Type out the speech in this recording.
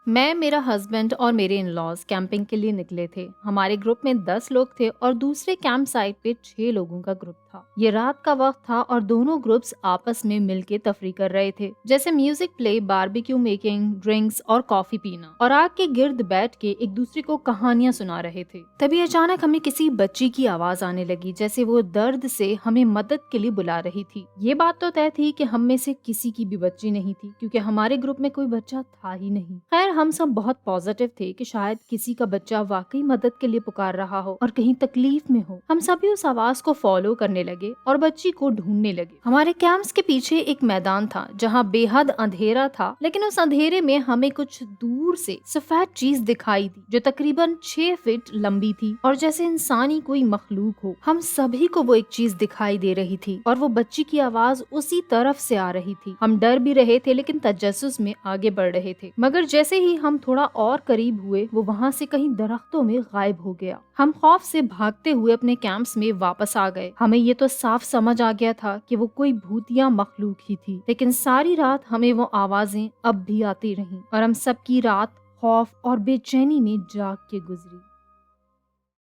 میں، میرا ہسبینڈ اور میرے ان لاز کیمپنگ کے لیے نکلے تھے۔ ہمارے گروپ میں 10 لوگ تھے اور دوسرے کیمپ سائٹ پہ 6 لوگوں کا گروپ تھا۔ یہ رات کا وقت تھا اور دونوں گروپس آپس میں مل کے تفریح کر رہے تھے، جیسے میوزک پلے، باربیکیو میکنگ، ڈرنکس اور کافی پینا، اور آگ کے گرد بیٹھ کے ایک دوسرے کو کہانیاں سنا رہے تھے۔ تبھی اچانک ہمیں کسی بچی کی آواز آنے لگی، جیسے وہ درد سے ہمیں مدد کے لیے بلا رہی تھی۔ یہ بات تو طے تھی کہ ہم میں سے کسی کی بھی بچی نہیں تھی، کیونکہ ہمارے گروپ میں کوئی بچہ تھا ہی نہیں۔ خیر، ہم سب بہت پازیٹیو تھے کہ شاید کسی کا بچہ واقعی مدد کے لیے پکار رہا ہو اور کہیں تکلیف میں ہو۔ ہم سبھی اس آواز کو فالو کرنے لگے اور بچی کو ڈھونڈنے لگے۔ ہمارے کیمپس کے پیچھے ایک میدان تھا جہاں بے حد اندھیرا تھا، لیکن اس اندھیرے میں ہمیں کچھ دور سے سفید چیز دکھائی دی جو تقریباً 6 فٹ لمبی تھی اور جیسے انسانی کوئی مخلوق ہو۔ ہم سبھی کو وہ ایک چیز دکھائی دے رہی تھی اور وہ بچی کی آواز اسی طرف سے آ رہی تھی۔ ہم ڈر بھی رہے تھے لیکن تجسس میں آگے بڑھ رہے تھے، مگر جیسے ہی ہم تھوڑا اور قریب ہوئے وہ وہاں سے کہیں درختوں میں غائب ہو گیا۔ ہم خوف سے بھاگتے ہوئے اپنے کیمپس میں واپس آ گئے۔ ہمیں یہ تو صاف سمجھ آ گیا تھا کہ وہ کوئی بھوتیا مخلوق ہی تھی، لیکن ساری رات ہمیں وہ آوازیں اب بھی آتی رہیں اور ہم سب کی رات خوف اور بے چینی میں جاگ کے گزری۔